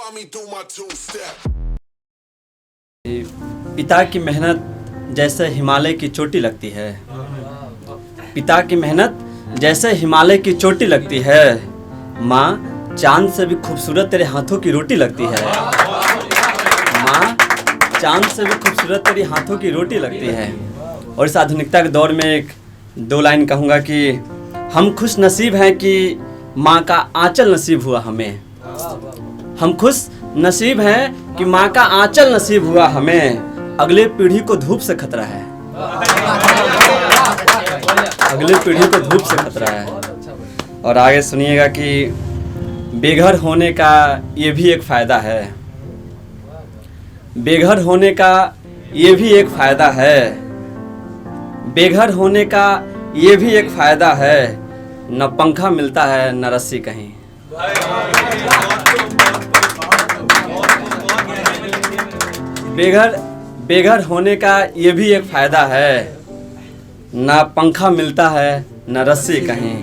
saw me do my two-step. पिता की मेहनत जैसे हिमालय की चोटी लगती है। पिता की मेहनत जैसे हिमालय की चोटी लगती है। माँ, चांद से भी खूबसूरत तेरे हाथों की रोटी लगती है। माँ, चांद से भी खूबसूरत तेरी हाथों की रोटी लगती है। और इस आधुनिकता के दौर में एक दो लाइन कहूँगा कि हम खुश नसीब हैं कि माँ का आंचल नसीब हुआ हमें। हम खुश नसीब हैं कि माँ का आंचल नसीब हुआ हमें। अगले पीढ़ी को धूप से खतरा है। अगले पीढ़ी को धूप से खतरा है। और आगे सुनिएगा कि बेघर होने का ये भी एक फ़ायदा है। बेघर होने का ये भी एक फ़ायदा है। बेघर होने का ये भी एक फ़ायदा है। न पंखा मिलता है न रस्सी कहीं। बेघर होने का ये भी एक फ़ायदा है। ना पंखा मिलता है न रस्सी कहीं।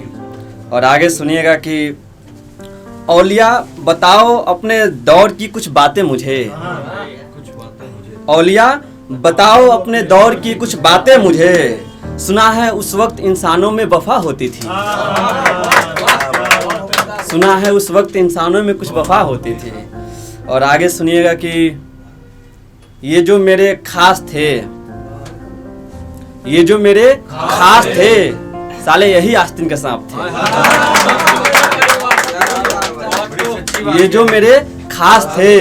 और आगे सुनिएगा कि औलिया बताओ अपने दौर की कुछ बातें मुझे। औलिया बताओ अपने दौर की कुछ बातें मुझे। सुना है उस वक्त इंसानों में वफा होती थी। सुना है उस वक्त इंसानों में कुछ वफा होती थी। और आगे सुनिएगा कि ये जो मेरे खास थे, ये जो मेरे खास थे, साले यही आस्तीन के सांप थे। ये जो मेरे खास थे,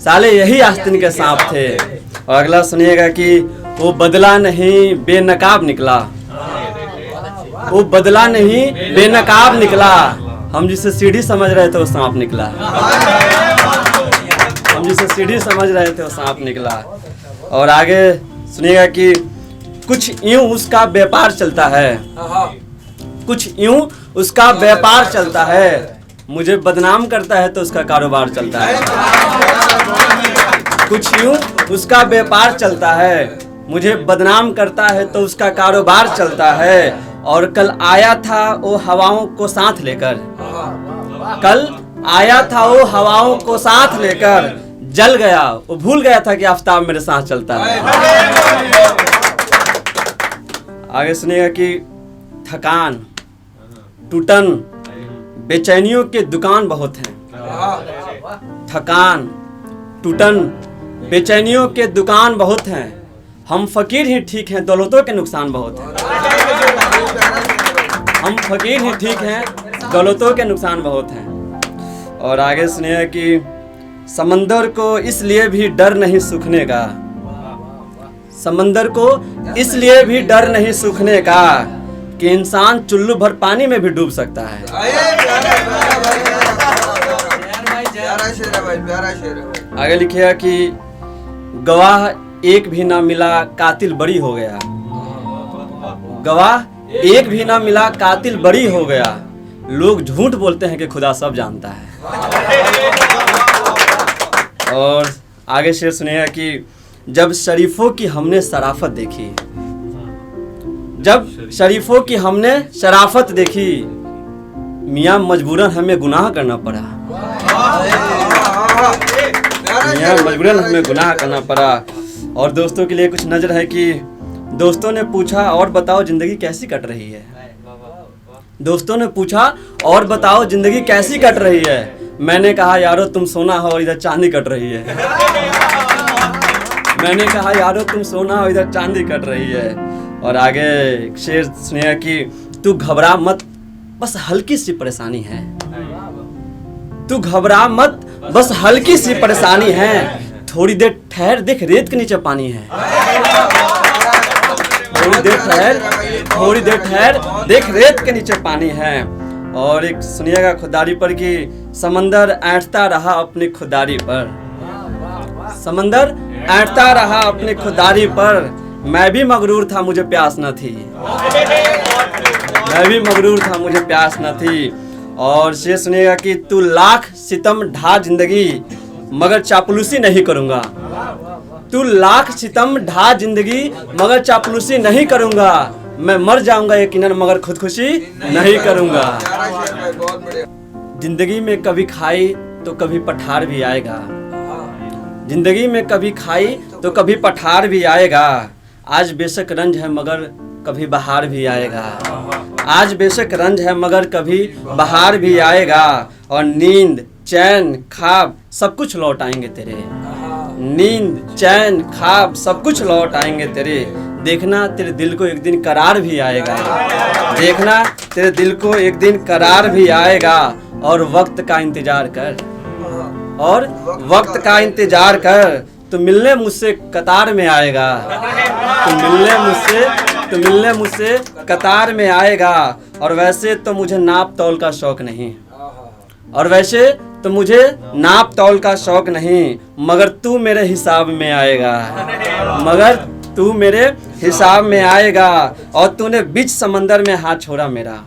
साले यही आस्तीन के सांप थे। और अगला सुनिएगा कि वो बदला नहीं बेनकाब निकला। वो बदला नहीं बेनकाब निकला। हम जिसे सीढ़ी समझ रहे थे वो सांप निकला। हम जिसे सीढ़ी समझ रहे थे वो सांप निकला। और आगे सुनिएगा कि कुछ यूं उसका व्यापार चलता है। कुछ यूं उसका व्यापार चलता है। मुझे बदनाम करता है तो उसका कारोबार चलता है। कुछ यूं उसका व्यापार चलता है। मुझे बदनाम करता है तो उसका कारोबार चलता है। और कल आया था वो हवाओं को साथ लेकर। कल आया था वो हवाओं को साथ लेकर। जल गया, वो भूल गया था कि आफताब मेरे साथ चलता है। आगे सुनिएगा कि थकान, टूटन, बेचैनियों के दुकान बहुत हैं। थकान, टूटन, बेचैनियों के दुकान बहुत हैं। हम फकीर ही ठीक हैं, दौलतों के नुकसान बहुत हैं। हम फकीर ही ठीक हैं, दौलतों के नुकसान बहुत हैं। और आगे सुनिएगा कि समंदर को इसलिए भी डर नहीं सूखने का। समंदर को इसलिए भी डर नहीं सूखने का कि इंसान चुल्लू भर पानी में भी डूब सकता है। आगे लिखिएगा कि गवाह एक भी ना मिला कातिल बरी हो गया। गवाह एक भी ना मिला कातिल बरी हो गया। लोग झूठ बोलते हैं कि खुदा सब जानता है। और आगे शेर सुनिएगा कि जब शरीफों की हमने शराफत देखी। जब शरीफों की हमने शराफत देखी, मियाँ मजबूरन हमें गुनाह करना पड़ा। मियाँ मजबूरन हमें गुनाह करना पड़ा। और दोस्तों के लिए कुछ नजर है कि दोस्तों ने पूछा और बताओ जिंदगी कैसी कट रही है। दोस्तों ने पूछा और बताओ जिंदगी कैसी कट रही है। मैंने कहा यारो तुम सोना हो और इधर चांदी कट रही है। मैंने कहा यारो तुम सोना हो इधर चांदी कट रही है। और आगे एक शेर सुनिएगा कि तू घबरा मत बस हल्की सी परेशानी है। तू घबरा मत बस हल्की सी परेशानी है। थोड़ी देर ठहर देख रेत के नीचे पानी है। थोड़ी देर ठहर देख रेत के नीचे पानी है। और एक सुनिएगा खुदारी पर कि समंदर ऐंठता रहा अपनी खुदारी पर। समंदर ऐंठता रहा अपनी खुदारी पर। मैं भी मगरूर था मुझे प्यास न थी। मैं भी मगरूर था मुझे प्यास न थी। और ये सुनिएगा कि तू लाख सितम ढा जिंदगी मगर चापलूसी नहीं करूंगा। तू लाख सितम ढा जिंदगी मगर चापलूसी नहीं करूंगा। मैं मर जाऊंगा यकीनन मगर खुदकुशी नहीं करूंगा। जिंदगी में कभी खाई तो कभी पठार भी आएगा। जिंदगी में कभी खाई तो कभी पठार भी आएगा। आज बेशक रंज है मगर कभी बहार भी आएगा। आज बेशक रंज है मगर कभी बहार भी आएगा। और नींद चैन ख्वाब सब कुछ लौट आएंगे तेरे। नींद चैन ख्वाब सब कुछ लौट आएंगे तेरे। देखना तेरे दिल को एक दिन करार भी आएगा। देखना तेरे दिल को एक दिन करार भी आएगा। और वक्त का इंतजार कर, और वक्त का इंतजार कर। तू मिलने मुझसे कतार में आएगा। तू मिलने मुझसे कतार में आएगा। और वैसे तो मुझे नाप तौल का शौक नहीं, और वैसे तो मुझे नाप तौल का शौक नहीं, मगर तू मेरे हिसाब में आएगा। मगर तू मेरे हिसाब में आएगा। और तूने बीच समंदर में हाथ छोड़ा मेरा,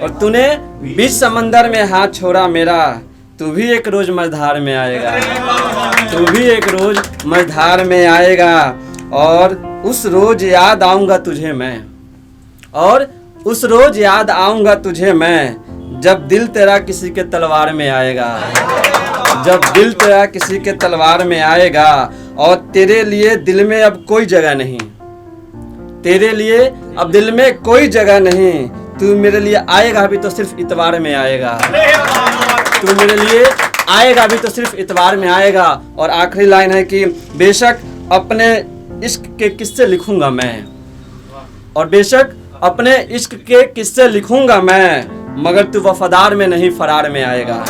और तूने बीच समंदर में हाथ छोड़ा मेरा। तू भी एक रोज मझधार में आएगा। तू भी एक रोज मझधार में आएगा। और उस रोज याद आऊंगा तुझे मैं, और उस रोज याद आऊंगा तुझे मैं, जब दिल तेरा किसी के तलवार में आएगा। जब दिल तेरा किसी के तलवार में आएगा। और तेरे लिए दिल में अब कोई जगह नहीं, तेरे लिए अब दिल में कोई जगह नहीं। तू मेरे लिए आएगा भी तो सिर्फ इतवार में आएगा। तू मेरे लिए आएगा भी तो सिर्फ इतवार में आएगा। और आखिरी लाइन है कि बेशक अपने इश्क के किस्से लिखूंगा मैं, और बेशक अपने इश्क के किस्से लिखूंगा मैं, मगर तू वफादार में नहीं फरार में आएगा।